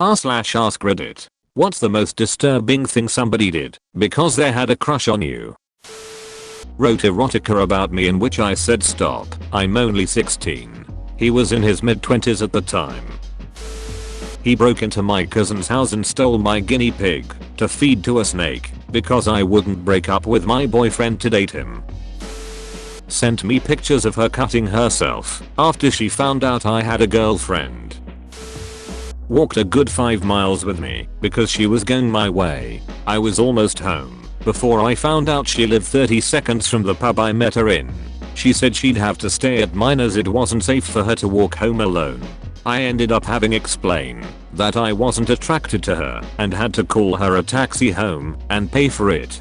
r/AskReddit. What's the most disturbing thing somebody did because they had a crush on you? Wrote erotica about me in which I said stop, I'm only 16. He was in his mid-20s at the time. He broke into my cousin's house and stole my guinea pig to feed to a snake because I wouldn't break up with my boyfriend to date him. Sent me pictures of her cutting herself after she found out I had a girlfriend. Walked a good 5 miles with me because she was going my way. I was almost home before I found out she lived 30 seconds from the pub I met her in. She said she'd have to stay at mine as it wasn't safe for her to walk home alone. I ended up having explained that I wasn't attracted to her and had to call her a taxi home and pay for it.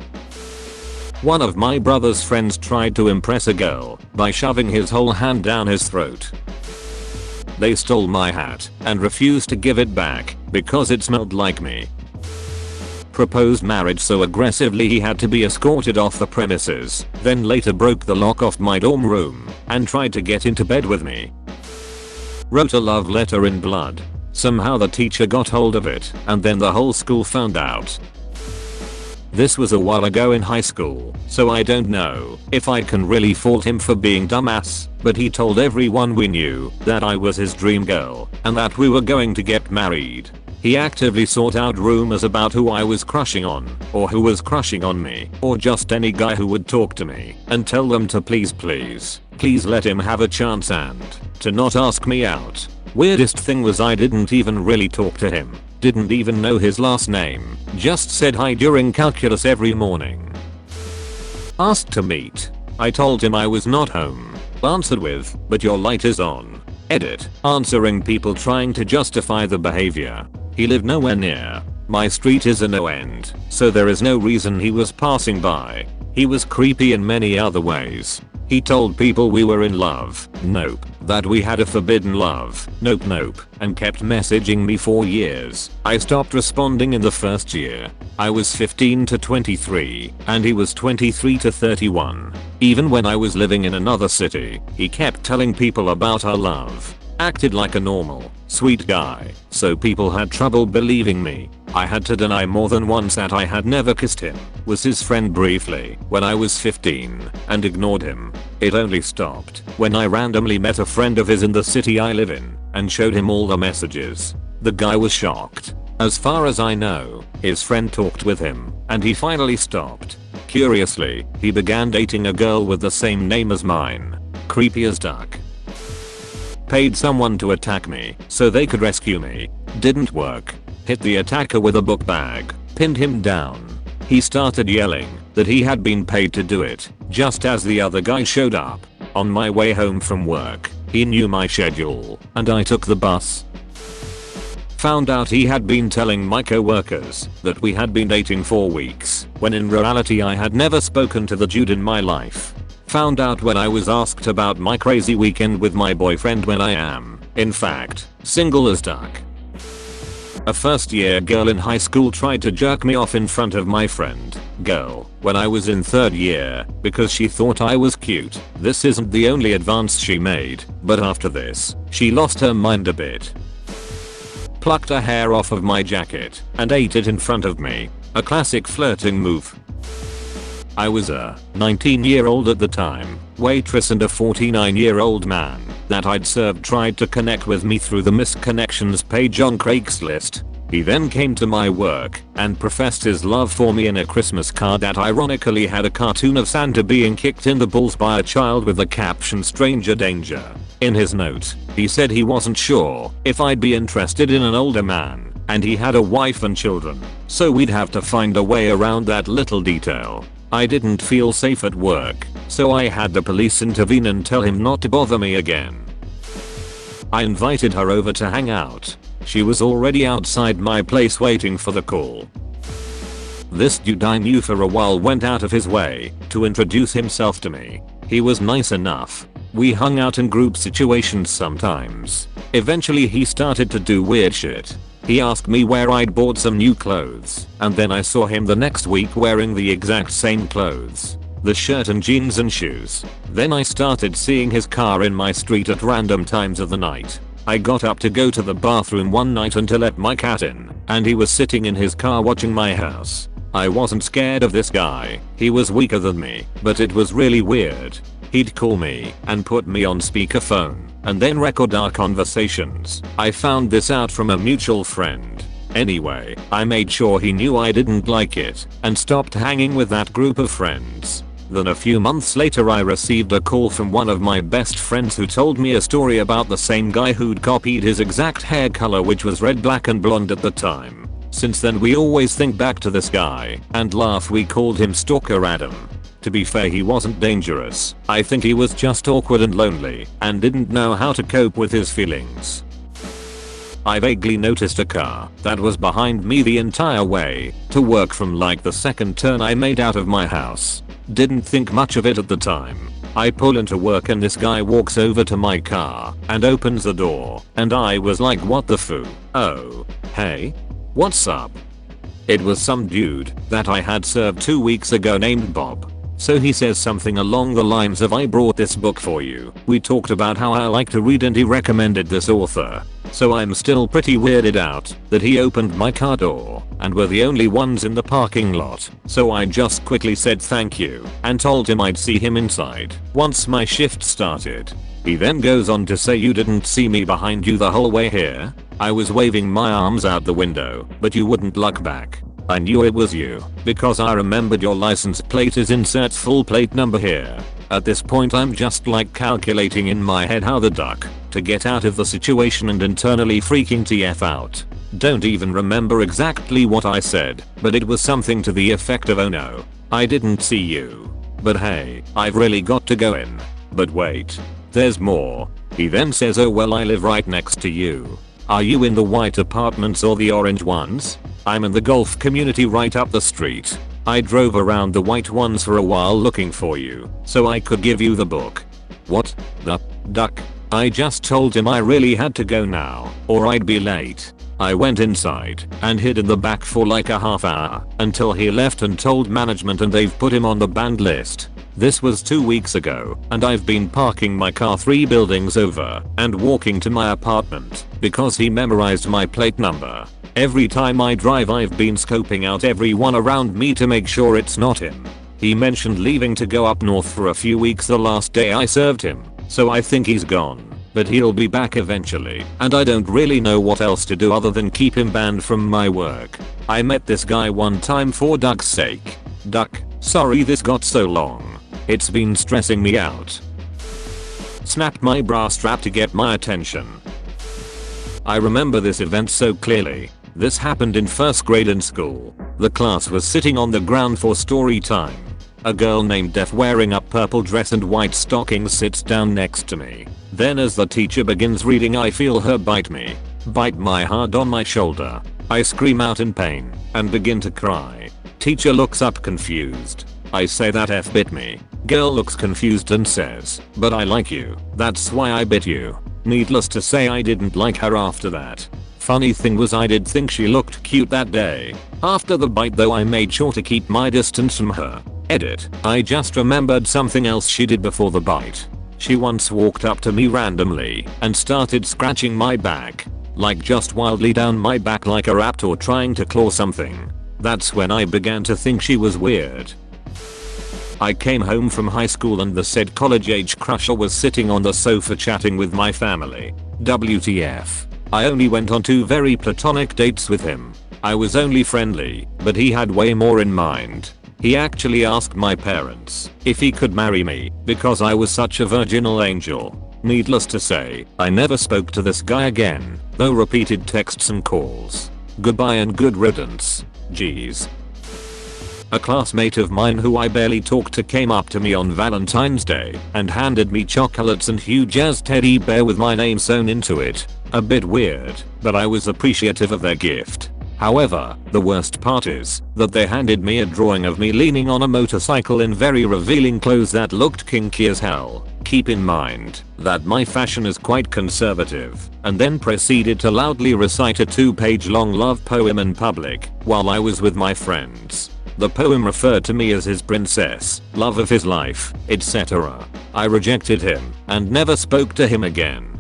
One of my brother's friends tried to impress a girl by shoving his whole hand down his throat. They stole my hat and refused to give it back because it smelled like me. Proposed marriage so aggressively he had to be escorted off the premises, then later broke the lock off my dorm room and tried to get into bed with me. Wrote a love letter in blood. Somehow the teacher got hold of it and then the whole school found out. This was a while ago in high school, so I don't know if I can really fault him for being dumbass, but he told everyone we knew that I was his dream girl and that we were going to get married. He actively sought out rumors about who I was crushing on, or who was crushing on me, or just any guy who would talk to me and tell them to please let him have a chance and to not ask me out. Weirdest thing was I didn't even really talk to him. Didn't even know his last name. Just said hi during calculus every morning. Asked to meet. I told him I was not home. Answered with, but your light is on. Edit. Answering people trying to justify the behavior. He lived nowhere near. My street is a no end, so there is no reason he was passing by. He was creepy in many other ways. He told people we were in love. Nope. That we had a forbidden love. Nope. And kept messaging me for years. I stopped responding in the first year. I was 15 to 23 and he was 23 to 31. Even when I was living in another city, he kept telling people about our love. Acted like a normal, sweet guy, so people had trouble believing me. I had to deny more than once that I had never kissed him. Was his friend briefly when I was 15 and ignored him. It only stopped when I randomly met a friend of his in the city I live in and showed him all the messages. The guy was shocked. As far as I know, his friend talked with him and he finally stopped. Curiously, he began dating a girl with the same name as mine. Creepy as duck. Paid someone to attack me so they could rescue me. Didn't work. Hit the attacker with a book bag. Pinned him down. He started yelling that he had been paid to do it just as the other guy showed up. On my way home from work, he knew my schedule and I took the bus. Found out he had been telling my co-workers that we had been dating for weeks when in reality I had never spoken to the dude in my life. Found out when I was asked about my crazy weekend with my boyfriend when I am, in fact, single as duck. A first year girl in high school tried to jerk me off in front of my friend, girl, when I was in third year because she thought I was cute. This isn't the only advance she made, but after this, she lost her mind a bit. Plucked a hair off of my jacket and ate it in front of me. A classic flirting move. I was a 19-year-old at the time, waitress, and a 49-year-old man that I'd served tried to connect with me through the missed connections page on Craigslist. He then came to my work and professed his love for me in a Christmas card that ironically had a cartoon of Santa being kicked in the balls by a child with the caption "Stranger Danger." In his note, he said he wasn't sure if I'd be interested in an older man and he had a wife and children, so we'd have to find a way around that little detail. I didn't feel safe at work, so I had the police intervene and tell him not to bother me again. I invited her over to hang out. She was already outside my place waiting for the call. This dude I knew for a while went out of his way to introduce himself to me. He was nice enough. We hung out in group situations sometimes. Eventually he started to do weird shit. He asked me where I'd bought some new clothes, and then I saw him the next week wearing the exact same clothes. The shirt and jeans and shoes. Then I started seeing his car in my street at random times of the night. I got up to go to the bathroom one night and to let my cat in, and he was sitting in his car watching my house. I wasn't scared of this guy, he was weaker than me, but it was really weird. He'd call me and put me on speakerphone and then record our conversations. I found this out from a mutual friend. Anyway, I made sure he knew I didn't like it and stopped hanging with that group of friends. Then a few months later I received a call from one of my best friends who told me a story about the same guy who'd copied his exact hair color, which was red, black and blonde at the time. Since then we always think back to this guy and laugh. We called him Stalker Adam. To be fair, he wasn't dangerous. I think he was just awkward and lonely and didn't know how to cope with his feelings. I vaguely noticed a car that was behind me the entire way to work from like the second turn I made out of my house. Didn't think much of it at the time. I pull into work and this guy walks over to my car and opens the door, and I was like, what the foo? Oh, hey, what's up? It was some dude that I had served 2 weeks ago named Bob. So he says something along the lines of, I brought this book for you. We talked about how I like to read and he recommended this author. So I'm still pretty weirded out that he opened my car door and we're the only ones in the parking lot. So I just quickly said thank you and told him I'd see him inside once my shift started. He then goes on to say, you didn't see me behind you the whole way here? I was waving my arms out the window, but you wouldn't look back. I knew it was you because I remembered your license plate is inserts full plate number here. At this point I'm just like calculating in my head how the duck to get out of the situation and internally freaking TF out. Don't even remember exactly what I said, but it was something to the effect of, oh no, I didn't see you. But hey, I've really got to go in. But wait, there's more. He then says, oh well, I live right next to you. Are you in the white apartments or the orange ones? I'm in the golf community right up the street. I drove around the white ones for a while looking for you so I could give you the book. What the duck? I just told him I really had to go now or I'd be late. I went inside and hid in the back for like a half hour until he left and told management, and they've put him on the banned list. This was 2 weeks ago and I've been parking my car 3 buildings over and walking to my apartment because he memorized my plate number. Every time I drive I've been scoping out everyone around me to make sure it's not him. He mentioned leaving to go up north for a few weeks the last day I served him, so I think he's gone. But he'll be back eventually, and I don't really know what else to do other than keep him banned from my work. I met this guy one time for Duck's sake. Duck, sorry this got so long. It's been stressing me out. Snapped my bra strap to get my attention. I remember this event so clearly. This happened in first grade in school. The class was sitting on the ground for story time. A girl named Def wearing a purple dress and white stockings sits down next to me. Then as the teacher begins reading I feel her bite my hard on my shoulder. I scream out in pain and begin to cry. Teacher looks up confused. I say that F bit me. Girl looks confused and says, but I like you, that's why I bit you. Needless to say I didn't like her after that. Funny thing was I did think she looked cute that day. After the bite though I made sure to keep my distance from her. Edit, I just remembered something else she did before the bite. She once walked up to me randomly and started scratching my back. Like just wildly down my back like a raptor trying to claw something. That's when I began to think she was weird. I came home from high school and the said college age crusher was sitting on the sofa chatting with my family. WTF. I only went on 2 very platonic dates with him. I was only friendly, but he had way more in mind. He actually asked my parents if he could marry me because I was such a virginal angel. Needless to say, I never spoke to this guy again, though repeated texts and calls. Goodbye and good riddance. Jeez. A classmate of mine who I barely talked to came up to me on Valentine's Day and handed me chocolates and huge ass teddy bear with my name sewn into it. A bit weird, but I was appreciative of their gift. However, the worst part is that they handed me a drawing of me leaning on a motorcycle in very revealing clothes that looked kinky as hell. Keep in mind that my fashion is quite conservative, and then proceeded to loudly recite a 2-page long love poem in public while I was with my friends. The poem referred to me as his princess, love of his life, etc. I rejected him and never spoke to him again.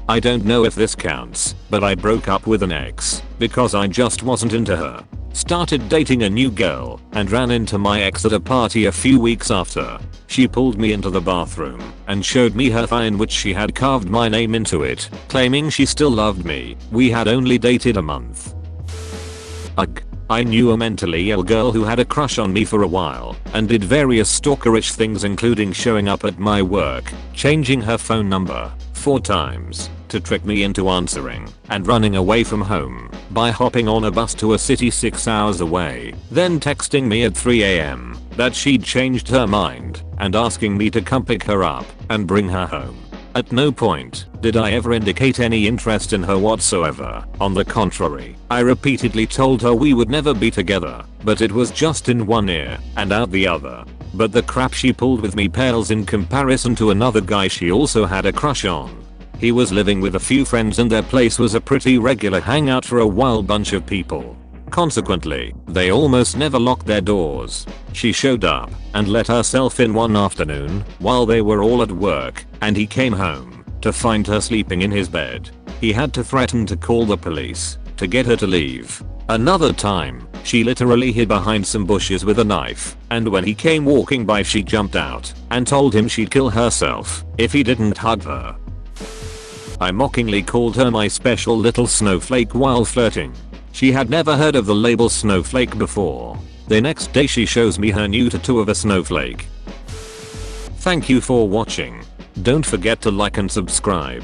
I don't know if this counts, but I broke up with an ex because I just wasn't into her. Started dating a new girl and ran into my ex at a party a few weeks after. She pulled me into the bathroom and showed me her thigh in which she had carved my name into it, claiming she still loved me. We had only dated a month. Ugh. I knew a mentally ill girl who had a crush on me for a while and did various stalkerish things, including showing up at my work, changing her phone number 4 times to trick me into answering, and running away from home by hopping on a bus to a city 6 hours away, then texting me at 3 AM that she'd changed her mind and asking me to come pick her up and bring her home. At no point did I ever indicate any interest in her whatsoever. On the contrary, I repeatedly told her we would never be together, but it was just in one ear and out the other. But the crap she pulled with me pales in comparison to another guy she also had a crush on. He was living with a few friends and their place was a pretty regular hangout for a wild bunch of people. Consequently, they almost never locked their doors. She showed up and let herself in one afternoon while they were all at work, and he came home to find her sleeping in his bed. He had to threaten to call the police to get her to leave. Another time, she literally hid behind some bushes with a knife, and when he came walking by she jumped out and told him she'd kill herself if he didn't hug her. I mockingly called her my special little snowflake while flirting. She had never heard of the label snowflake before. The next day she shows me her new tattoo of a snowflake. Thank you for watching. Don't forget to like and subscribe.